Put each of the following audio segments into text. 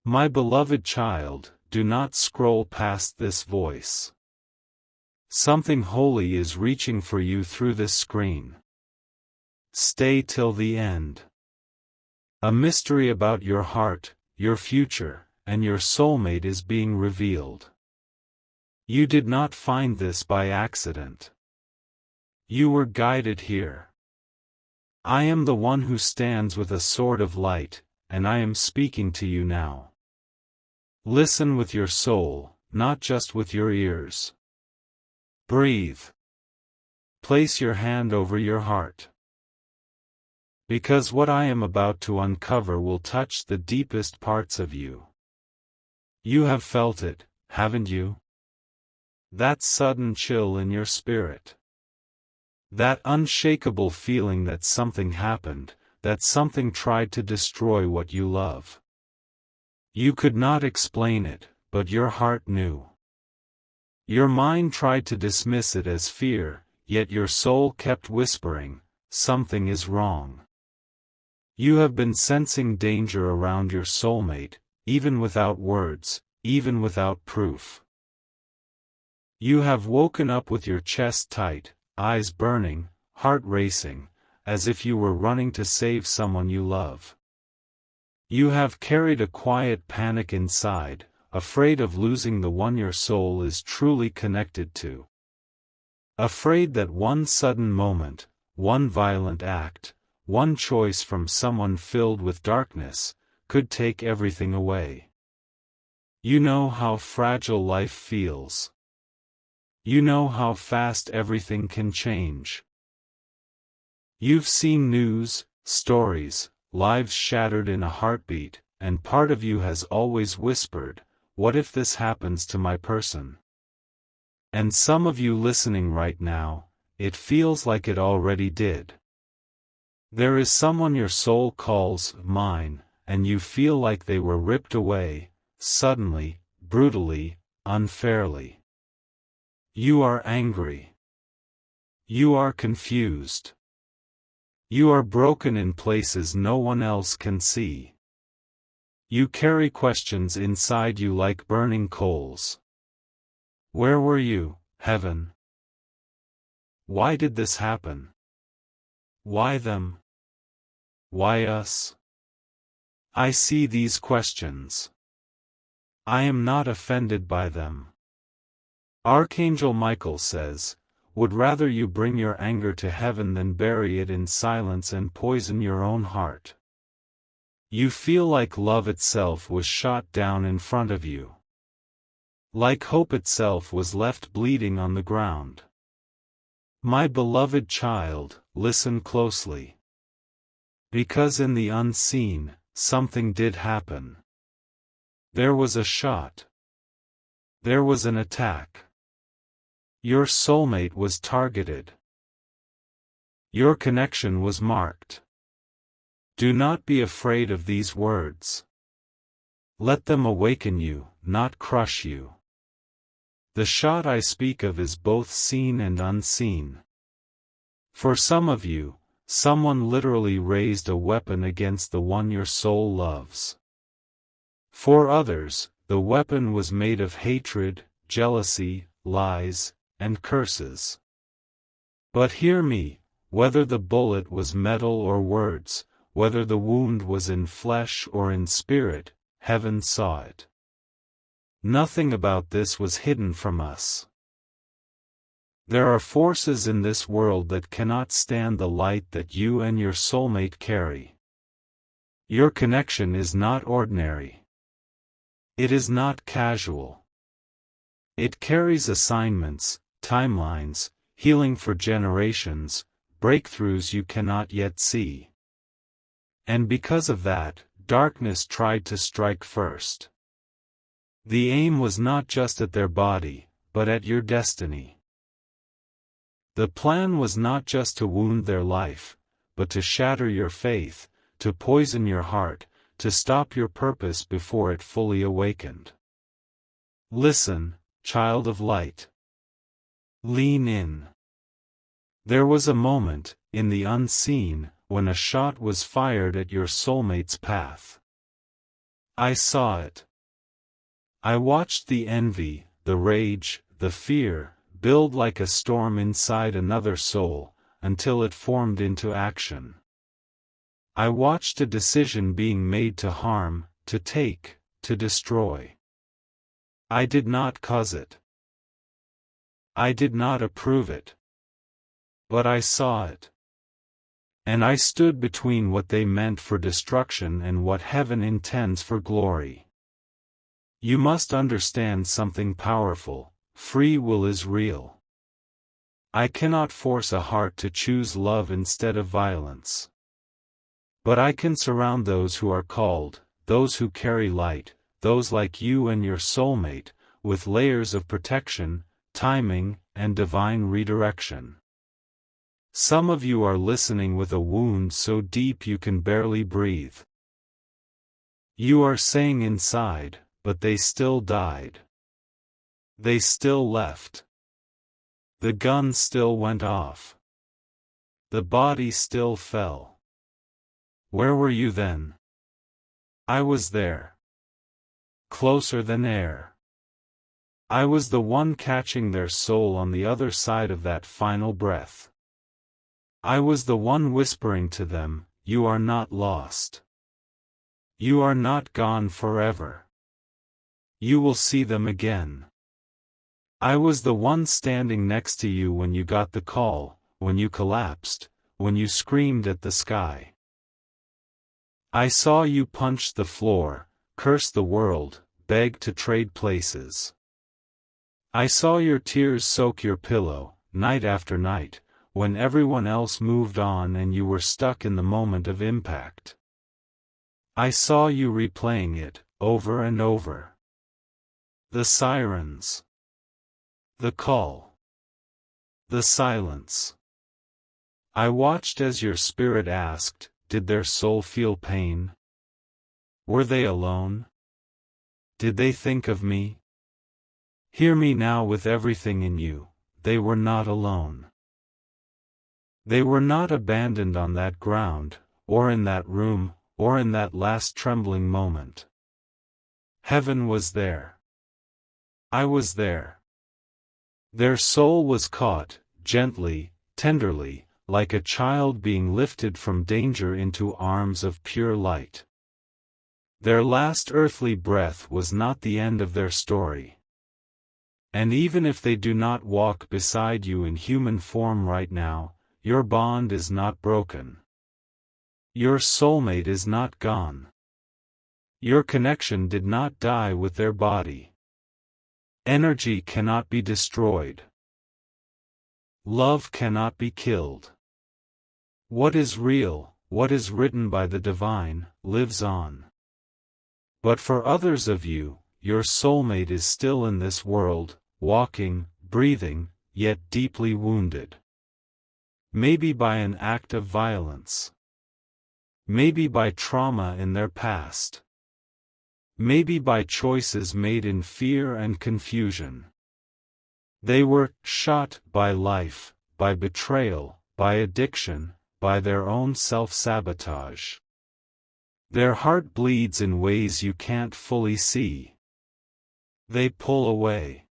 My beloved child, do not scroll past this voice. Something holy is reaching for you through this screen. Stay till the end. A mystery about your heart, your future, and your soulmate is being revealed. You did not find this by accident. You were guided here. I am the one who stands with a sword of light, and I am speaking to you now. Listen with your soul, not just with your ears. Breathe. Place your hand over your heart. Because what I am about to uncover will touch the deepest parts of you. You have felt it, haven't you? That sudden chill in your spirit. That unshakable feeling that something happened, that something tried to destroy what you love. You could not explain it, but your heart knew. Your mind tried to dismiss it as fear, yet your soul kept whispering, something is wrong. You have been sensing danger around your soulmate, even without words, even without proof. You have woken up with your chest tight, eyes burning, heart racing, as if you were running to save someone you love. You have carried a quiet panic inside, afraid of losing the one your soul is truly connected to. Afraid that one sudden moment, one violent act, one choice from someone filled with darkness, could take everything away. You know how fragile life feels. You know how fast everything can change. You've seen news, stories, lives shattered in a heartbeat, and part of you has always whispered, what if this happens to my person? And some of you listening right now, it feels like it already did. There is someone your soul calls mine, and you feel like they were ripped away, suddenly, brutally, unfairly. You are angry. You are confused. You are broken in places no one else can see. You carry questions inside you like burning coals. Where were you, heaven? Why did this happen? Why them? Why us? I see these questions. I am not offended by them. Archangel Michael says, would rather you bring your anger to heaven than bury it in silence and poison your own heart. You feel like love itself was shot down in front of you. Like hope itself was left bleeding on the ground. My beloved child, listen closely. Because in the unseen, something did happen. There was a shot. There was an attack. Your soulmate was targeted. Your connection was marked. Do not be afraid of these words. Let them awaken you, not crush you. The shot I speak of is both seen and unseen. For some of you, someone literally raised a weapon against the one your soul loves. For others, the weapon was made of hatred, jealousy, lies, and curses. But hear me, whether the bullet was metal or words, whether the wound was in flesh or in spirit, heaven saw it. Nothing about this was hidden from us. There are forces in this world that cannot stand the light that you and your soulmate carry. Your connection is not ordinary. It is not casual. It carries assignments, timelines, healing for generations, breakthroughs you cannot yet see. And because of that, darkness tried to strike first. The aim was not just at their body, but at your destiny. The plan was not just to wound their life, but to shatter your faith, to poison your heart, to stop your purpose before it fully awakened. Listen, child of light. Lean in. There was a moment, in the unseen, when a shot was fired at your soulmate's path. I saw it. I watched the envy, the rage, the fear, build like a storm inside another soul, until it formed into action. I watched a decision being made to harm, to take, to destroy. I did not cause it. I did not approve it. But I saw it. And I stood between what they meant for destruction and what heaven intends for glory. You must understand something powerful: free will is real. I cannot force a heart to choose love instead of violence. But I can surround those who are called, those who carry light, those like you and your soulmate, with layers of protection, timing, and divine redirection. Some of you are listening with a wound so deep you can barely breathe. You are saying inside, but they still died. They still left. The gun still went off. The body still fell. Where were you then? I was there. Closer than air. I was the one catching their soul on the other side of that final breath. I was the one whispering to them, "You are not lost. You are not gone forever. You will see them again." I was the one standing next to you when you got the call, when you collapsed, when you screamed at the sky. I saw you punch the floor, curse the world, beg to trade places. I saw your tears soak your pillow, night after night, when everyone else moved on and you were stuck in the moment of impact. I saw you replaying it, over and over. The sirens. The call. The silence. I watched as your spirit asked, did their soul feel pain? Were they alone? Did they think of me? Hear me now with everything in you, they were not alone. They were not abandoned on that ground, or in that room, or in that last trembling moment. Heaven was there. I was there. Their soul was caught, gently, tenderly, like a child being lifted from danger into arms of pure light. Their last earthly breath was not the end of their story. And even if they do not walk beside you in human form right now, your bond is not broken. Your soulmate is not gone. Your connection did not die with their body. Energy cannot be destroyed. Love cannot be killed. What is real, what is written by the divine, lives on. But for others of you, your soulmate is still in this world, walking, breathing, yet deeply wounded. Maybe by an act of violence. Maybe by trauma in their past. Maybe by choices made in fear and confusion. They were shot by life, by betrayal, by addiction, by their own self-sabotage. Their heart bleeds in ways you can't fully see. They pull away.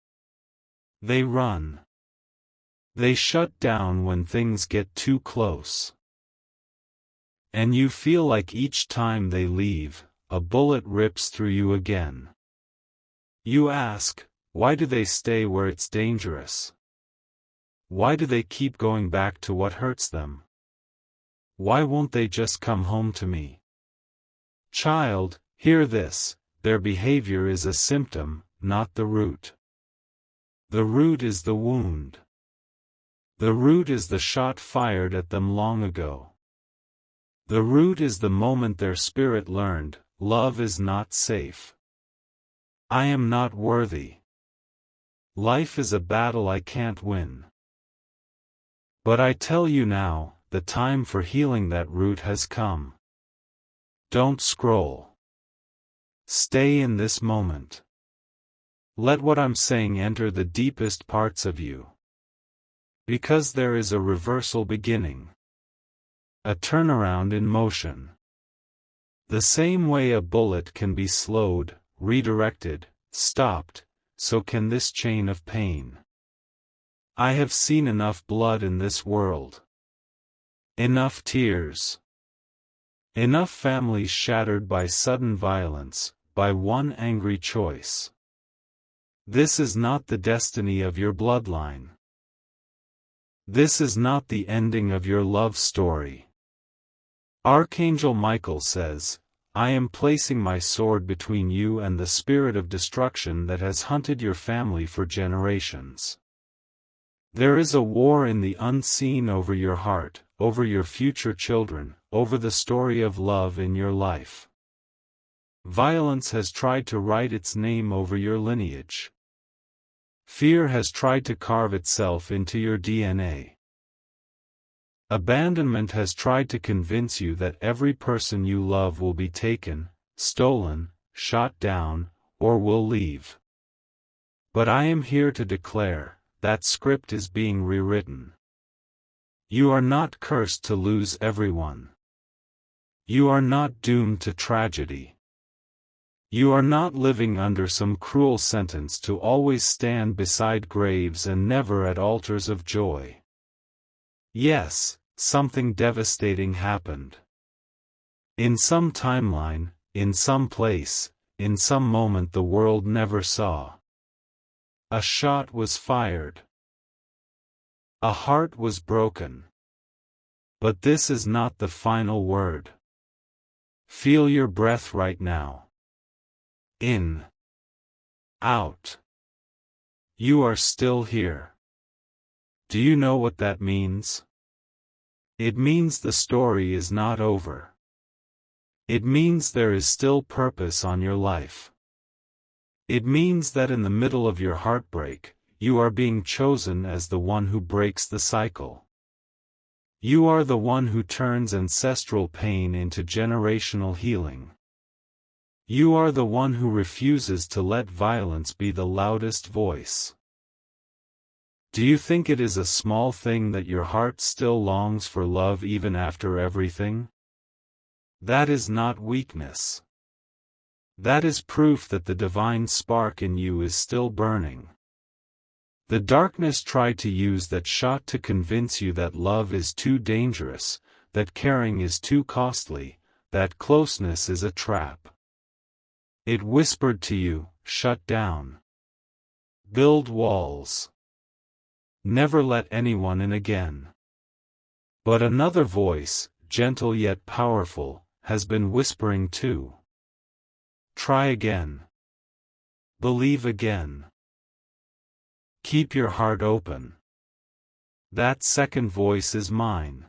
They run. They shut down when things get too close. And you feel like each time they leave, a bullet rips through you again. You ask, why do they stay where it's dangerous? Why do they keep going back to what hurts them? Why won't they just come home to me? Child, hear this, their behavior is a symptom, not the root. The root is the wound. The root is the shot fired at them long ago. The root is the moment their spirit learned, love is not safe. I am not worthy. Life is a battle I can't win. But I tell you now, the time for healing that root has come. Don't scroll. Stay in this moment. Let what I'm saying enter the deepest parts of you. Because there is a reversal beginning. A turnaround in motion. The same way a bullet can be slowed, redirected, stopped, so can this chain of pain. I have seen enough blood in this world. Enough tears. Enough families shattered by sudden violence, by one angry choice. This is not the destiny of your bloodline. This is not the ending of your love story. Archangel Michael says, I am placing my sword between you and the spirit of destruction that has hunted your family for generations. There is a war in the unseen over your heart, over your future children, over the story of love in your life. Violence has tried to write its name over your lineage. Fear has tried to carve itself into your DNA. Abandonment has tried to convince you that every person you love will be taken, stolen, shot down, or will leave. But I am here to declare, that script is being rewritten. You are not cursed to lose everyone. You are not doomed to tragedy. You are not living under some cruel sentence to always stand beside graves and never at altars of joy. Yes, something devastating happened. In some timeline, in some place, in some moment the world never saw. A shot was fired. A heart was broken. But this is not the final word. Feel your breath right now. In. Out. You are still here. Do you know what that means? It means the story is not over. It means there is still purpose on your life. It means that in the middle of your heartbreak, you are being chosen as the one who breaks the cycle. You are the one who turns ancestral pain into generational healing. You are the one who refuses to let violence be the loudest voice. Do you think it is a small thing that your heart still longs for love even after everything? That is not weakness. That is proof that the divine spark in you is still burning. The darkness tried to use that shot to convince you that love is too dangerous, that caring is too costly, that closeness is a trap. It whispered to you, shut down. Build walls. Never let anyone in again. But another voice, gentle yet powerful, has been whispering too. Try again. Believe again. Keep your heart open. That second voice is mine.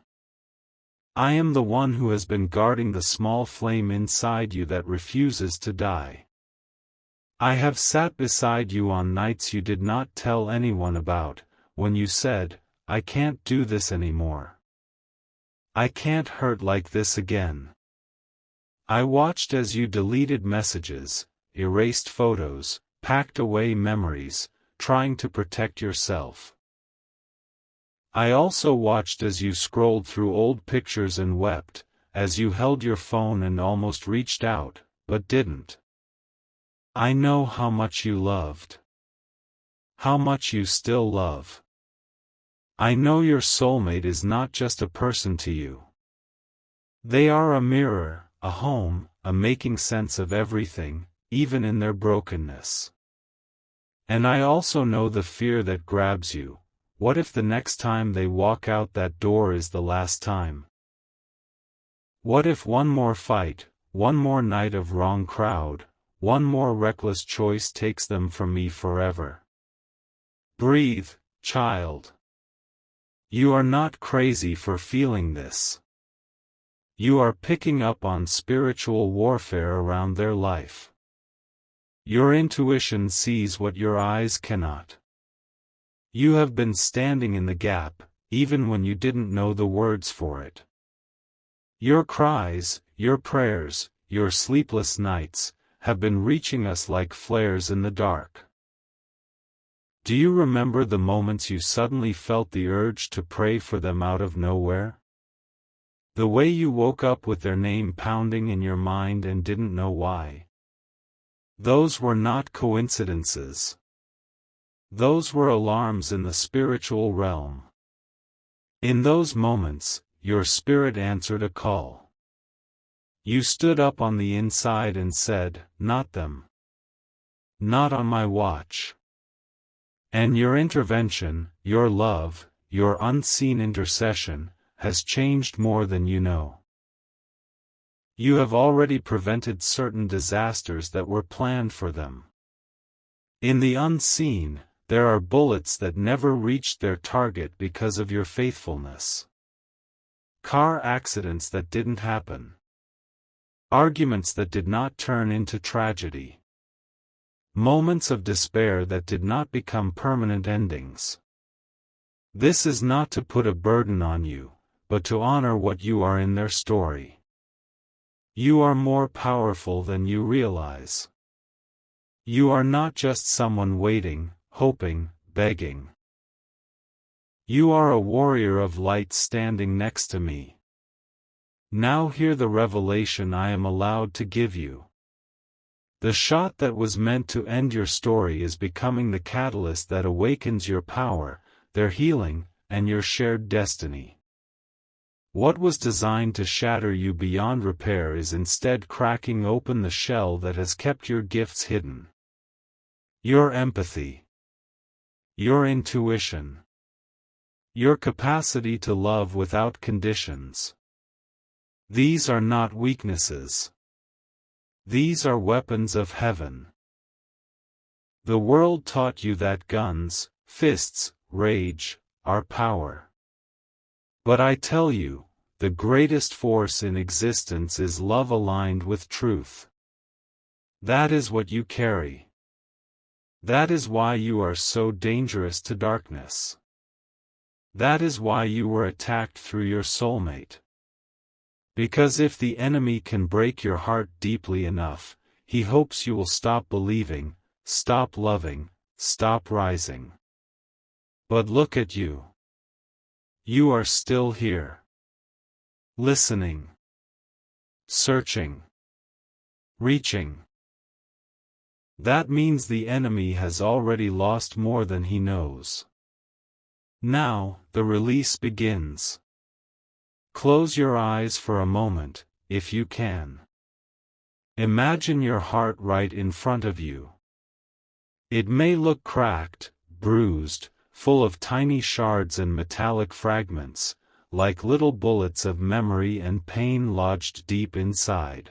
I am the one who has been guarding the small flame inside you that refuses to die. I have sat beside you on nights you did not tell anyone about, when you said, I can't do this anymore. I can't hurt like this again. I watched as you deleted messages, erased photos, packed away memories, trying to protect yourself. I also watched as you scrolled through old pictures and wept, as you held your phone and almost reached out, but didn't. I know how much you loved. How much you still love. I know your soulmate is not just a person to you. They are a mirror, a home, a making sense of everything, even in their brokenness. And I also know the fear that grabs you. What if the next time they walk out that door is the last time? What if one more fight, one more night of wrong crowd, one more reckless choice takes them from me forever? Breathe, child. You are not crazy for feeling this. You are picking up on spiritual warfare around their life. Your intuition sees what your eyes cannot. You have been standing in the gap, even when you didn't know the words for it. Your cries, your prayers, your sleepless nights, have been reaching us like flares in the dark. Do you remember the moments you suddenly felt the urge to pray for them out of nowhere? The way you woke up with their name pounding in your mind and didn't know why. Those were not coincidences. Those were alarms in the spiritual realm. In those moments, your spirit answered a call. You stood up on the inside and said, "Not them. Not on my watch." And your intervention, your love, your unseen intercession, has changed more than you know. You have already prevented certain disasters that were planned for them. In the unseen, there are bullets that never reached their target because of your faithfulness. Car accidents that didn't happen. Arguments that did not turn into tragedy. Moments of despair that did not become permanent endings. This is not to put a burden on you, but to honor what you are in their story. You are more powerful than you realize. You are not just someone waiting, hoping, begging. You are a warrior of light standing next to me. Now hear the revelation I am allowed to give you. The shot that was meant to end your story is becoming the catalyst that awakens your power, their healing, and your shared destiny. What was designed to shatter you beyond repair is instead cracking open the shell that has kept your gifts hidden. Your empathy. Your intuition. Your capacity to love without conditions. These are not weaknesses. These are weapons of heaven. The world taught you that guns, fists, rage, are power. But I tell you, the greatest force in existence is love aligned with truth. That is what you carry. That is why you are so dangerous to darkness. That is why you were attacked through your soulmate. Because if the enemy can break your heart deeply enough, he hopes you will stop believing, stop loving, stop rising. But look at you. You are still here. Listening. Searching. Reaching. That means the enemy has already lost more than he knows. Now, the release begins. Close your eyes for a moment, if you can. Imagine your heart right in front of you. It may look cracked, bruised, full of tiny shards and metallic fragments, like little bullets of memory and pain lodged deep inside.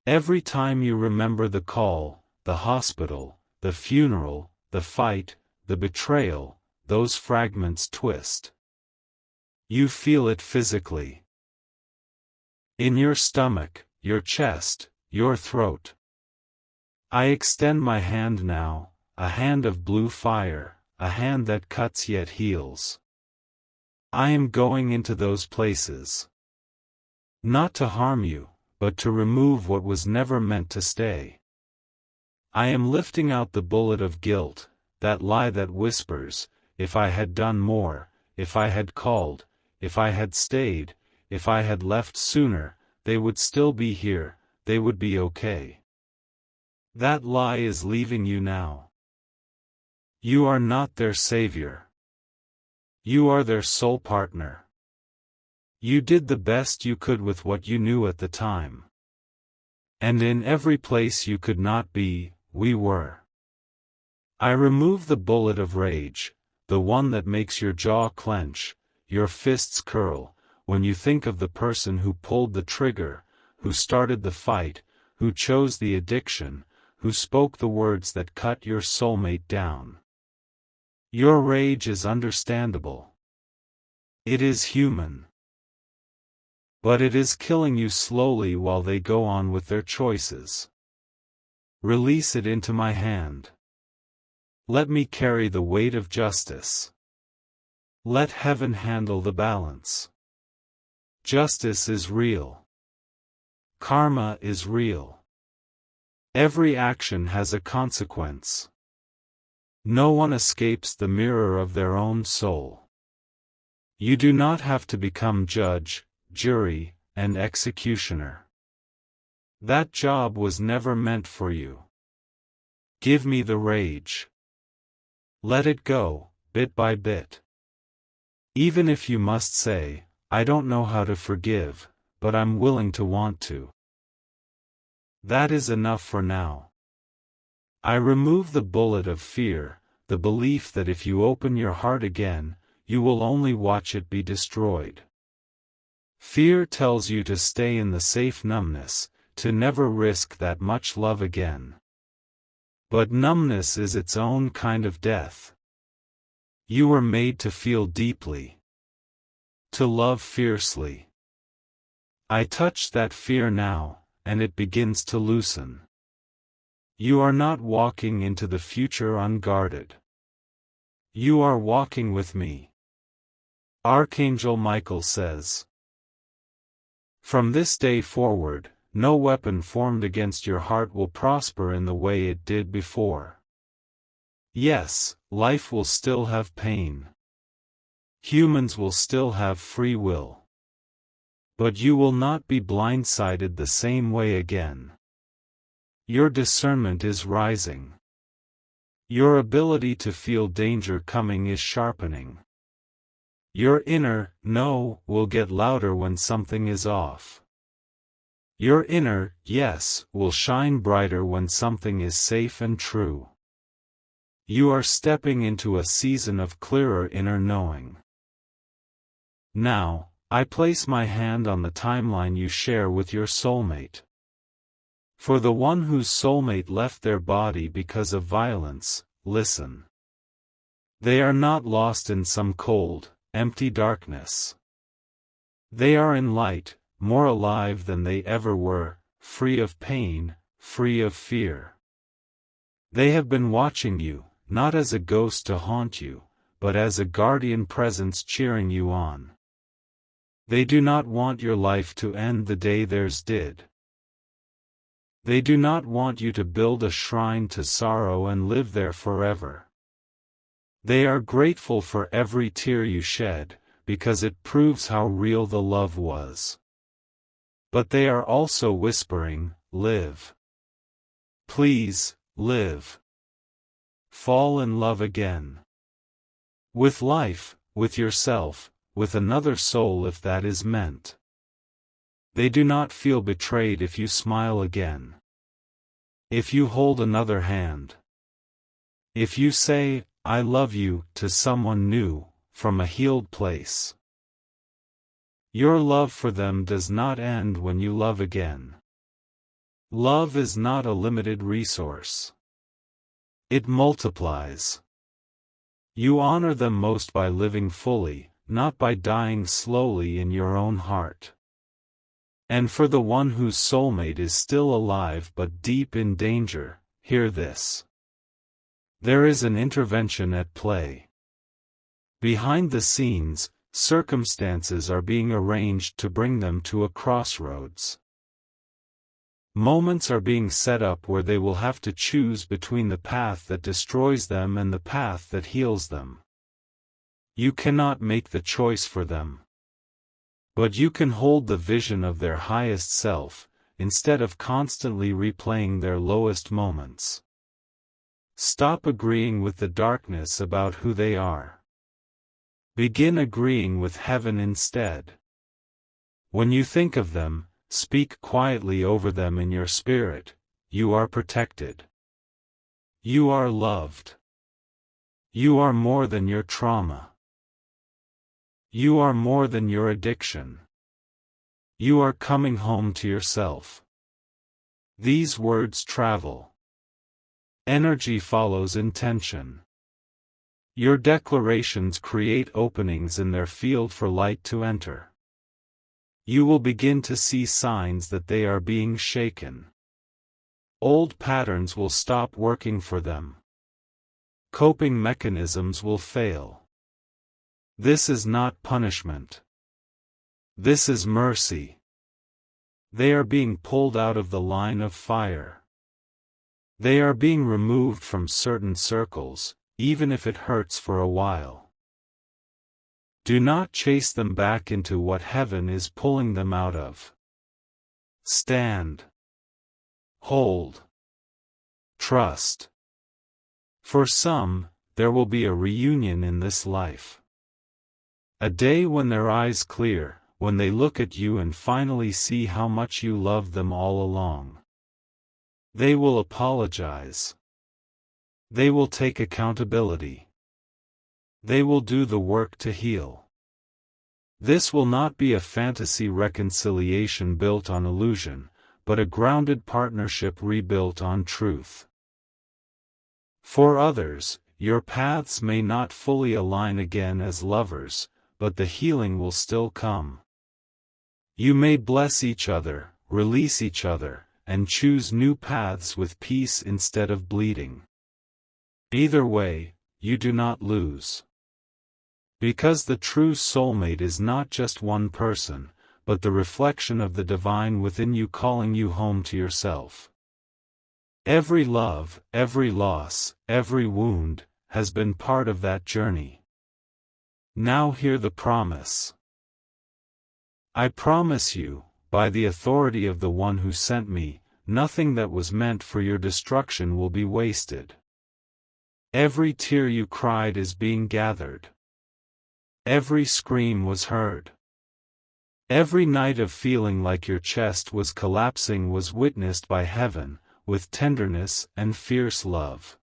Every time you remember the call, the hospital, the funeral, the fight, the betrayal, those fragments twist. You feel it physically. In your stomach, your chest, your throat. I extend my hand now, a hand of blue fire, a hand that cuts yet heals. I am going into those places. Not to harm you, but to remove what was never meant to stay. I am lifting out the bullet of guilt, that lie that whispers, if I had done more, if I had called, if I had stayed, if I had left sooner, they would still be here, they would be okay. That lie is leaving you now. You are not their savior. You are their soul partner. You did the best you could with what you knew at the time. And in every place you could not be, we were. I remove the bullet of rage, the one that makes your jaw clench, your fists curl, when you think of the person who pulled the trigger, who started the fight, who chose the addiction, who spoke the words that cut your soulmate down. Your rage is understandable. It is human. But it is killing you slowly while they go on with their choices. Release it into my hand. Let me carry the weight of justice. Let heaven handle the balance. Justice is real. Karma is real. Every action has a consequence. No one escapes the mirror of their own soul. You do not have to become judge, jury, and executioner. That job was never meant for you. Give me the rage. Let it go, bit by bit. Even if you must say, I don't know how to forgive, but I'm willing to want to. That is enough for now. I remove the bullet of fear, the belief that if you open your heart again, you will only watch it be destroyed. Fear tells you to stay in the safe numbness, to never risk that much love again. But numbness is its own kind of death. You were made to feel deeply, to love fiercely. I touch that fear now, and it begins to loosen. You are not walking into the future unguarded. You are walking with me. Archangel Michael says. From this day forward, no weapon formed against your heart will prosper in the way it did before. Yes, life will still have pain. Humans will still have free will. But you will not be blindsided the same way again. Your discernment is rising. Your ability to feel danger coming is sharpening. Your inner "no" will get louder when something is off. Your inner "yes" will shine brighter when something is safe and true. You are stepping into a season of clearer inner knowing. Now, I place my hand on the timeline you share with your soulmate. For the one whose soulmate left their body because of violence, listen. They are not lost in some cold, empty darkness. They are in light, more alive than they ever were, free of pain, free of fear. They have been watching you, not as a ghost to haunt you, but as a guardian presence cheering you on. They do not want your life to end the day theirs did. They do not want you to build a shrine to sorrow and live there forever. They are grateful for every tear you shed, because it proves how real the love was. But they are also whispering, live. Please, live. Fall in love again. With life, with yourself, with another soul if that is meant. They do not feel betrayed if you smile again. If you hold another hand. If you say, I love you, to someone new, from a healed place. Your love for them does not end when you love again. Love is not a limited resource. It multiplies. You honor them most by living fully, not by dying slowly in your own heart. And for the one whose soulmate is still alive but deep in danger, hear this. There is an intervention at play. Behind the scenes, circumstances are being arranged to bring them to a crossroads. Moments are being set up where they will have to choose between the path that destroys them and the path that heals them. You cannot make the choice for them. But you can hold the vision of their highest self, instead of constantly replaying their lowest moments. Stop agreeing with the darkness about who they are. Begin agreeing with heaven instead. When you think of them, speak quietly over them in your spirit, you are protected. You are loved. You are more than your trauma. You are more than your addiction. You are coming home to yourself. These words travel. Energy follows intention. Your declarations create openings in their field for light to enter. You will begin to see signs that they are being shaken. Old patterns will stop working for them. Coping mechanisms will fail. This is not punishment. This is mercy. They are being pulled out of the line of fire. They are being removed from certain circles, even if it hurts for a while. Do not chase them back into what heaven is pulling them out of. Stand. Hold. Trust. For some, there will be a reunion in this life. A day when their eyes clear, when they look at you and finally see how much you loved them all along. They will apologize. They will take accountability. They will do the work to heal. This will not be a fantasy reconciliation built on illusion, but a grounded partnership rebuilt on truth. For others, your paths may not fully align again as lovers, but the healing will still come. You may bless each other, release each other, and choose new paths with peace instead of bleeding. Either way, you do not lose. Because the true soulmate is not just one person, but the reflection of the divine within you calling you home to yourself. Every love, every loss, every wound, has been part of that journey. Now hear the promise. I promise you, by the authority of the one who sent me, nothing that was meant for your destruction will be wasted. Every tear you cried is being gathered. Every scream was heard. Every night of feeling like your chest was collapsing was witnessed by heaven, with tenderness and fierce love.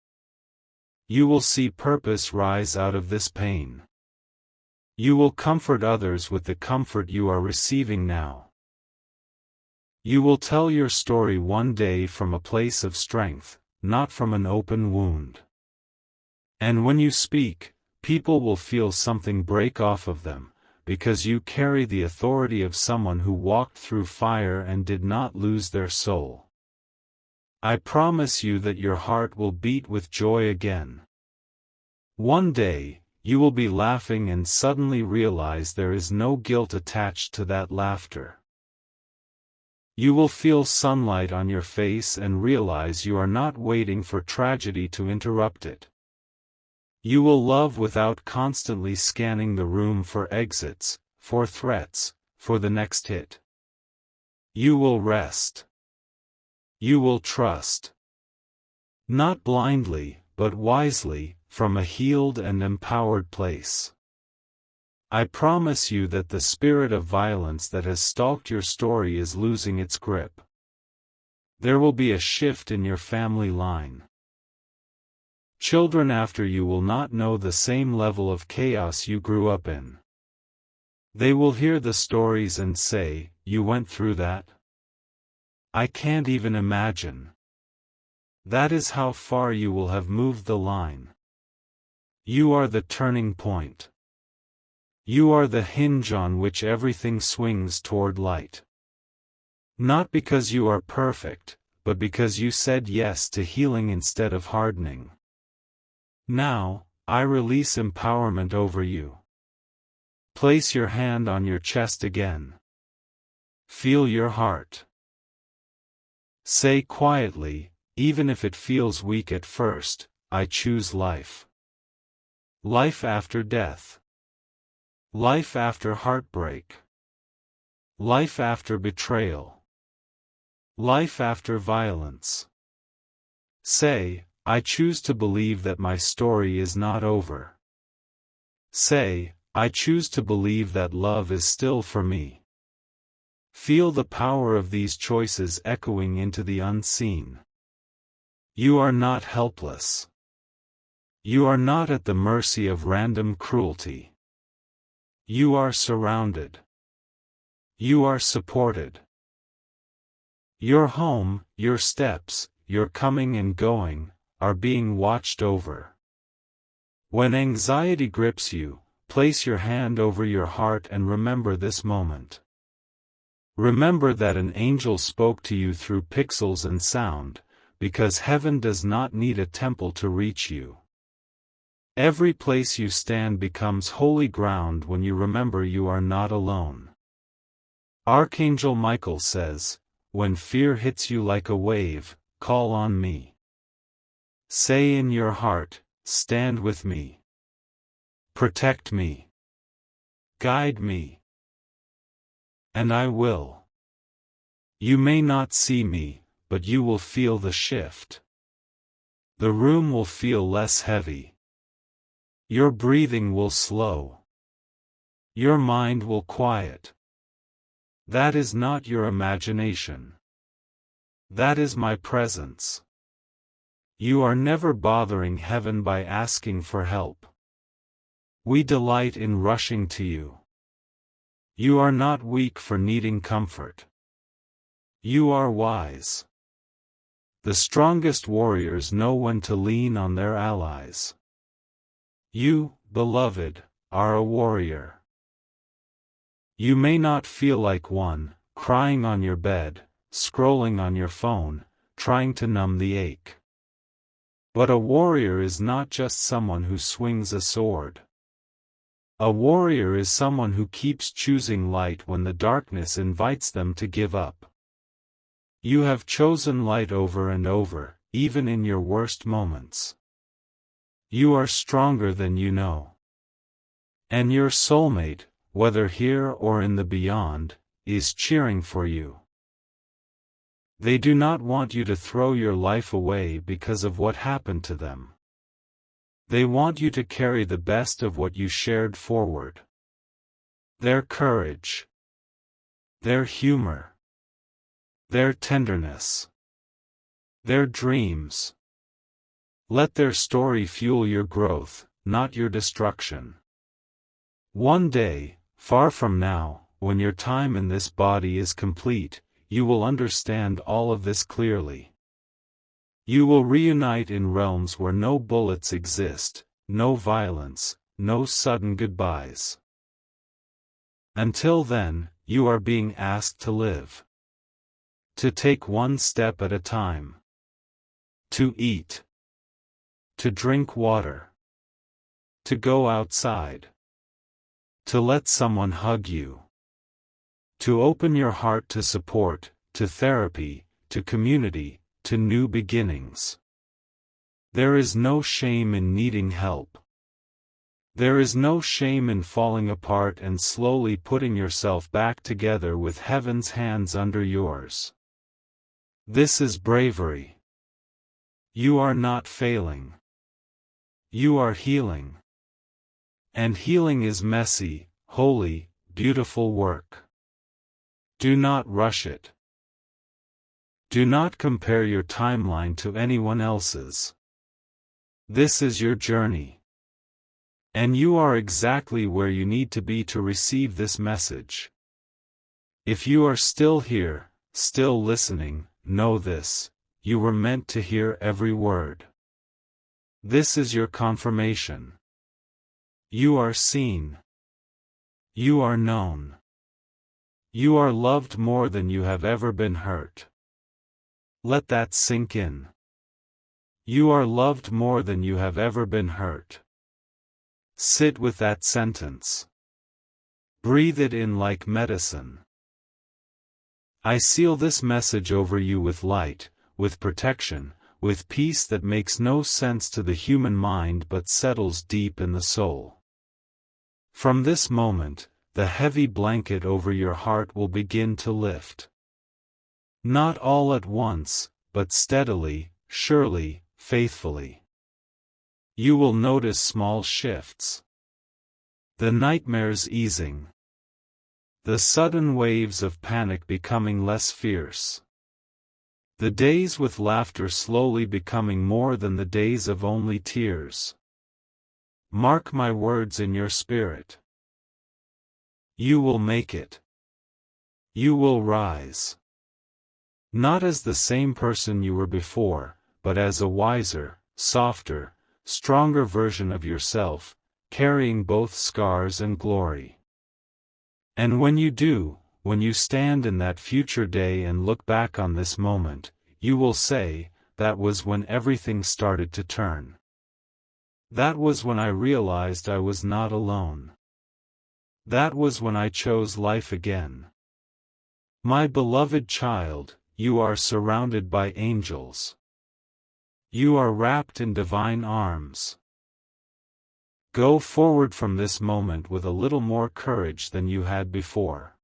You will see purpose rise out of this pain. You will comfort others with the comfort you are receiving now. You will tell your story one day from a place of strength, not from an open wound. And when you speak, people will feel something break off of them, because you carry the authority of someone who walked through fire and did not lose their soul. I promise you that your heart will beat with joy again. One day, you will be laughing and suddenly realize there is no guilt attached to that laughter. You will feel sunlight on your face and realize you are not waiting for tragedy to interrupt it. You will love without constantly scanning the room for exits, for threats, for the next hit. You will rest. You will trust. Not blindly, but wisely, from a healed and empowered place. I promise you that the spirit of violence that has stalked your story is losing its grip. There will be a shift in your family line. Children after you will not know the same level of chaos you grew up in. They will hear the stories and say, "You went through that? I can't even imagine." That is how far you will have moved the line. You are the turning point. You are the hinge on which everything swings toward light. Not because you are perfect, but because you said yes to healing instead of hardening. Now, I release empowerment over you. Place your hand on your chest again. Feel your heart. Say quietly, even if it feels weak at first, I choose life. Life after death. Life after heartbreak. Life after betrayal. Life after violence. Say, I choose to believe that my story is not over. Say, I choose to believe that love is still for me. Feel the power of these choices echoing into the unseen. You are not helpless. You are not at the mercy of random cruelty. You are surrounded. You are supported. Your home, your steps, your coming and going, are being watched over. When anxiety grips you, place your hand over your heart and remember this moment. Remember that an angel spoke to you through pixels and sound, because heaven does not need a temple to reach you. Every place you stand becomes holy ground when you remember you are not alone. Archangel Michael says, "When fear hits you like a wave, call on me." Say in your heart, "Stand with me. Protect me. Guide me. And I will. You may not see me, but you will feel the shift. The room will feel less heavy. Your breathing will slow. Your mind will quiet. That is not your imagination. That is my presence. You are never bothering heaven by asking for help. We delight in rushing to you. You are not weak for needing comfort. You are wise. The strongest warriors know when to lean on their allies. You, beloved, are a warrior. You may not feel like one, crying on your bed, scrolling on your phone, trying to numb the ache. But a warrior is not just someone who swings a sword. A warrior is someone who keeps choosing light when the darkness invites them to give up. You have chosen light over and over, even in your worst moments. You are stronger than you know. And your soulmate, whether here or in the beyond, is cheering for you. They do not want you to throw your life away because of what happened to them. They want you to carry the best of what you shared forward. Their courage. Their humor. Their tenderness. Their dreams. Let their story fuel your growth, not your destruction. One day, far from now, when your time in this body is complete, you will understand all of this clearly. You will reunite in realms where no bullets exist, no violence, no sudden goodbyes. Until then, you are being asked to live. To take one step at a time. To eat. To drink water. To go outside. To let someone hug you. To open your heart to support, to therapy, to community, to new beginnings. There is no shame in needing help. There is no shame in falling apart and slowly putting yourself back together with heaven's hands under yours. This is bravery. You are not failing. You are healing. And healing is messy, holy, beautiful work. Do not rush it. Do not compare your timeline to anyone else's. This is your journey. And you are exactly where you need to be to receive this message. If you are still here, still listening, know this: you were meant to hear every word. This is your confirmation. You are seen. You are known. You are loved more than you have ever been hurt. Let that sink in. You are loved more than you have ever been hurt. Sit with that sentence. Breathe it in like medicine. I seal this message over you with light, with protection, with peace that makes no sense to the human mind but settles deep in the soul. From this moment, the heavy blanket over your heart will begin to lift. Not all at once, but steadily, surely, faithfully. You will notice small shifts. The nightmares easing. The sudden waves of panic becoming less fierce. The days with laughter slowly becoming more than the days of only tears. Mark my words in your spirit. You will make it. You will rise. Not as the same person you were before, but as a wiser, softer, stronger version of yourself, carrying both scars and glory. And when you do, when you stand in that future day and look back on this moment, you will say, that was when everything started to turn. That was when I realized I was not alone. That was when I chose life again. My beloved child, you are surrounded by angels. You are wrapped in divine arms. Go forward from this moment with a little more courage than you had before.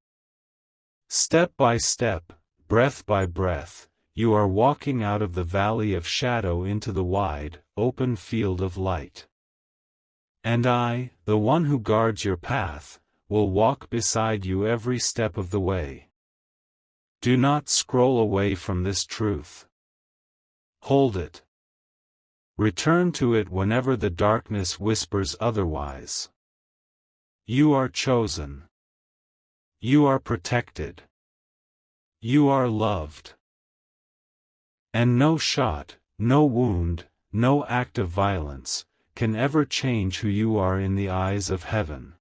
Step by step, breath by breath, you are walking out of the valley of shadow into the wide, open field of light. And I, the one who guards your path, will walk beside you every step of the way. Do not scroll away from this truth. Hold it. Return to it whenever the darkness whispers otherwise. You are chosen. You are protected. You are loved. And no shot, no wound, no act of violence, can ever change who you are in the eyes of heaven.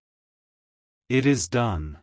It is done.